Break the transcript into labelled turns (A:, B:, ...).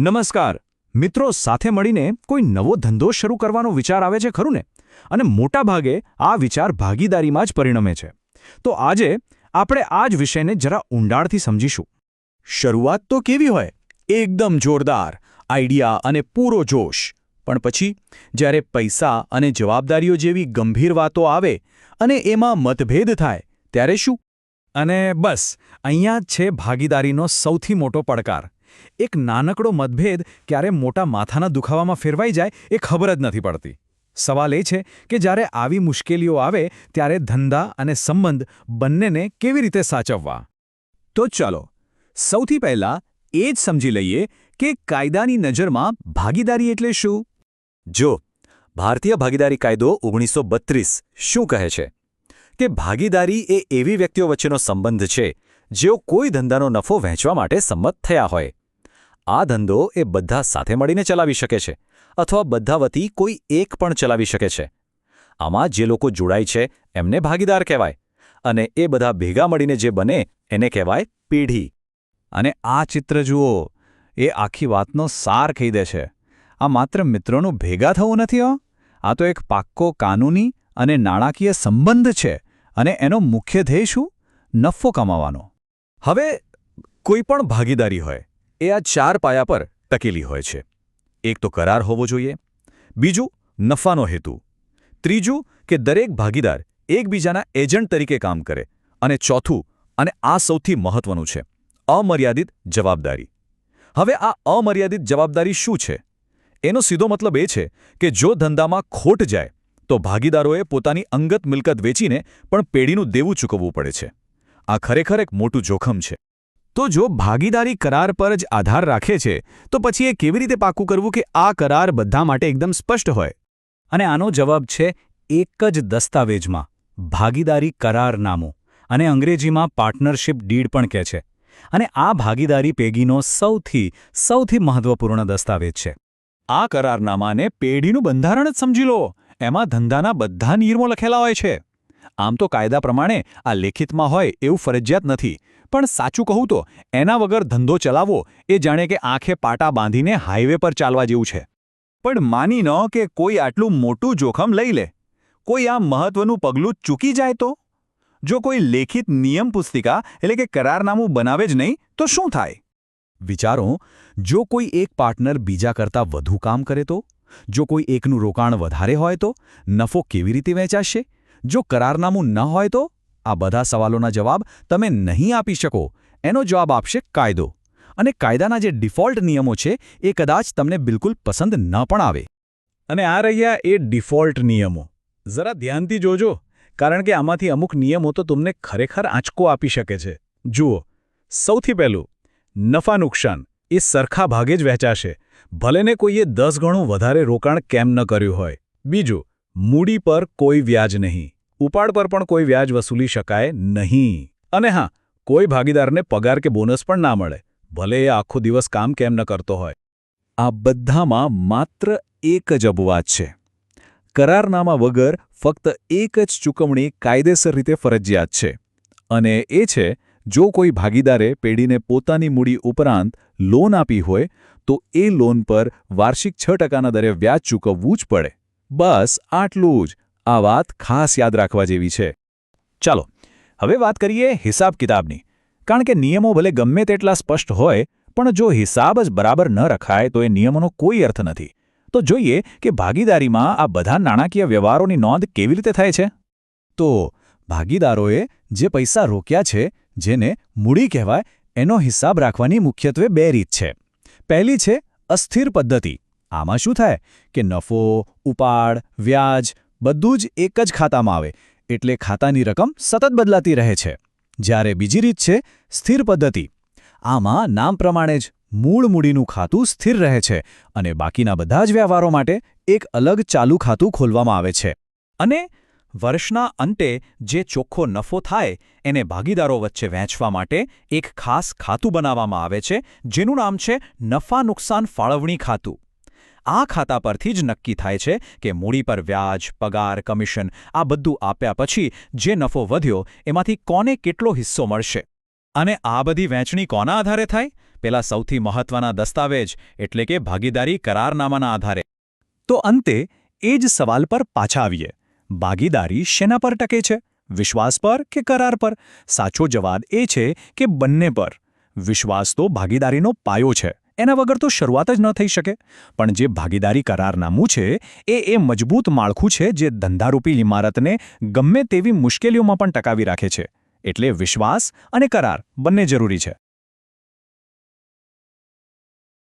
A: નમસ્કાર મિત્રો, સાથે મળીને કોઈ નવો ધંધો શરૂ કરવાનો વિચાર આવે છે ખરું ને? અને મોટાભાગે આ વિચાર ભાગીદારીમાં જ પરિણમે છે. તો આજે આપણે આ જ વિષયને જરા ઊંડાણથી સમજીશું.
B: શરૂઆત તો કેવી હોય? એકદમ જોરદાર આઈડિયા અને પૂરો જોશ. પણ પછી જ્યારે પૈસા અને જવાબદારીઓ જેવી ગંભીર વાતો આવે અને એમાં મતભેદ થાય ત્યારે શું?
A: અને બસ અહીંયા જ છે ભાગીદારીનો સૌથી મોટો પડકાર. એક નાનકડો મતભેદ ક્યારે મોટા માથાના દુખાવામાં ફેરવાઈ જાય એ ખબર જ નથી પડતી. સવાલ એ છે કે જ્યારે આવી મુશ્કેલીઓ આવે ત્યારે ધંધા અને સંબંધ બંનેને કેવી રીતે સાચવવા?
B: તો ચાલો સૌથી પહેલાં એ જ સમજી લઈએ કે કાયદાની નજરમાં ભાગીદારી એટલે શું. જો ભારતીય ભાગીદારી કાયદો 1932 શું કહે છે કે ભાગીદારી એ એવી વ્યક્તિઓ વચ્ચેનો સંબંધ છે જેઓ કોઈ ધંધાનો નફો વહેંચવા માટે સંમત થયા હોય. આ ધંધો એ બધા સાથે મળીને ચલાવી શકે છે અથવા બધા વતી કોઈ એક પણ ચલાવી શકે છે. આમાં જે લોકો જોડાય છે એમને ભાગીદાર કહેવાય અને એ બધા ભેગા મળીને જે બને એને કહેવાય પેઢી.
A: અને આ ચિત્ર જુઓ, એ આખી વાતનો સાર કહી દે છે. આ માત્ર મિત્રોનું ભેગા થવું નથી હો, આ તો એક પાક્કો કાનૂની અને નાણાકીય સંબંધ છે. અને એનો મુખ્ય ધ્યેય શું? નફો કમાવાનો.
B: હવે કોઈ પણ ભાગીદારી હોય એ આ 4 પાયા પર ટકેલી હોય છે. એક તો કરાર હોવો જોઈએ, બીજું નફાનો હેતુ, ત્રીજું કે દરેક ભાગીદાર એકબીજાના એજન્ટ તરીકે કામ કરે, અને ચોથું, અને આ સૌથી મહત્વનું છે, અમર્યાદિત જવાબદારી. હવે આ અમર્યાદિત જવાબદારી શું છે? એનો સીધો મતલબ એ છે કે જો ધંધામાં ખોટ જાય તો ભાગીદારોએ પોતાની અંગત મિલકત વેચીને પણ પેઢીનું દેવું ચૂકવવું પડે છે. આ ખરેખર એક મોટું જોખમ છે.
A: તો જો ભાગીદારી કરાર પર જ આધાર રાખે છે તો પછી એ કેવી રીતે પાક્કું કરવું કે આ કરાર બધા માટે એકદમ સ્પષ્ટ હોય? અને આનો જવાબ છે એક જ દસ્તાવેજમાં, ભાગીદારી કરારનામું, અને અંગ્રેજીમાં પાર્ટનરશિપ ડીડ પણ કહે છે. અને આ ભાગીદારી પેઢીનો સૌથી મહત્વપૂર્ણ દસ્તાવેજ છે.
B: આ કરારનામાને પેઢીનું બંધારણ જ સમજી લો. એમાં ધંધાના બધા નિયમો લખેલા હોય છે. આમ તો કાયદા પ્રમાણે આ લેખિતમાં હોય એવું ફરજિયાત નથી, પણ સાચું કહું તો એના વગર ધંધો ચલાવવો એ જાણે કે આંખે પાટા બાંધીને હાઈવે પર ચાલવા જેવું છે. પણ માની લો કે કોઈ આટલું મોટું જોખમ લઈ લે, કોઈ આ મહત્વનું પગલું ચૂકી જાય તો? જો કોઈ લેખિત નિયમ પુસ્તિકા એટલે કે કરારનામું બનાવે જ નહીં તો શું થાય?
A: વિચારો, જો કોઈ એક પાર્ટનર બીજા કરતાં વધુ કામ કરે તો? જો કોઈ એકનું રોકાણ વધારે હોય તો? નફો કેવી રીતે વહેંચાશે? જો કરારનામું ન હોય તો? આ બધા સવાલોના જવાબ તમે નહીં આપી શકો. એનો જવાબ આપશે કાયદો. અને કાયદાના જે ડિફોલ્ટ નિયમો છે એ કદાચ તમને બિલકુલ પસંદ ન પણ આવે.
C: અને આ રહ્યા એ ડિફોલ્ટ નિયમો. જરા ધ્યાનથી જોજો, કારણ કે આમાંથી અમુક નિયમો તો તમને ખરેખર આંચકો આપી શકે છે. જુઓ, સૌથી પહેલું, નફા નુકસાન એ સરખા ભાગે જ વહેંચાશે, ભલે ને કોઈએ 10 ગણું વધારે રોકાણ કેમ ન કર્યું હોય. બીજું, મૂડી પર કોઈ વ્યાજ નહીં, ઉપાડ પર પણ કોઈ વ્યાજ વસૂલી શકાય નહીં. અને હા, કોઈ ભાગીદારને પગાર કે બોનસ પણ ના મળે, ભલે એ આખો દિવસ કામ કેમ ન કરતો હોય.
B: આ બધામાં માત્ર એક જ અપવાદ છે. કરારનામા વગર ફક્ત એક જ ચૂકવણી કાયદેસર રીતે ફરજિયાત છે, અને એ છે જો કોઈ ભાગીદારે પેઢીને પોતાની મૂડી ઉપરાંત લોન આપી હોય તો એ લોન પર વાર્ષિક 6% દરે વ્યાજ ચૂકવવું જ પડે. બસ આટલું જ. આ વાત ખાસ યાદ રાખવા જેવી છે.
C: ચાલો હવે વાત કરીએ હિસાબ કિતાબની. કારણ કે નિયમો ભલે ગમે તેટલા સ્પષ્ટ હોય, પણ જો હિસાબ જ બરાબર ન રખાય તો એ નિયમોનો કોઈ અર્થ નથી. તો જોઈએ કે ભાગીદારીમાં આ બધા નાણાકીય વ્યવહારોની નોંધ કેવી રીતે થાય છે.
A: તો ભાગીદારોએ જે પૈસા રોક્યા છે, જેને મૂડી કહેવાય, એનો હિસાબ રાખવાની મુખ્યત્વે 2 રીત છે. પહેલી છે અસ્થિર પદ્ધતિ. આમાં શું થાય કે નફો, ઉપાડ, વ્યાજ બધું જ એક જ ખાતામાં આવે, એટલે ખાતાની રકમ સતત બદલાતી રહે છે. જ્યારે બીજી રીત છે સ્થિર પદ્ધતિ. આમાં નામ પ્રમાણે જ મૂળ મૂડીનું ખાતું સ્થિર રહે છે અને બાકીના બધા જ વ્યવહારો માટે એક અલગ ચાલુ ખાતું ખોલવામાં આવે છે. અને વર્ષના અંતે જે ચોખ્ખો નફો થાય એને ભાગીદારો વચ્ચે વહેંચવા માટે એક ખાસ ખાતું બનાવવામાં આવે છે, જેનું નામ છે નફા નુકસાન ફાળવણી ખાતું. આ ખાતા પરથી જ નક્કી થાય છે કે મૂડી પર વ્યાજ, પગાર, કમિશન આ બધું આપ્યા પછી જે નફો વધ્યો એમાંથી કોને કેટલો હિસ્સો મળશે. અને આ બધી વહેંચણી કોના આધારે થાય?
B: પેલા સૌથી મહત્વના દસ્તાવેજ એટલે કે ભાગીદારી કરારનામાના આધારે.
A: તો અંતે એ જ સવાલ પર પાછા આવીએ. ભાગીદારી શેના પર ટકે છે? વિશ્વાસ પર કે કરાર પર? સાચો જવાબ એ છે કે બંને પર. વિશ્વાસ તો ભાગીદારીનો પાયો છે. એના વગર તો શરૂઆત જ ન થઈ શકે. પણ જે ભાગીદારી કરારનામું છે એ મજબૂત માળખું છે જે ધંધારૂપી ઇમારતને ગમે તેવી મુશ્કેલીઓમાં પણ ટકાવી રાખે છે. એટલે વિશ્વાસ અને કરાર બંને જરૂરી છે.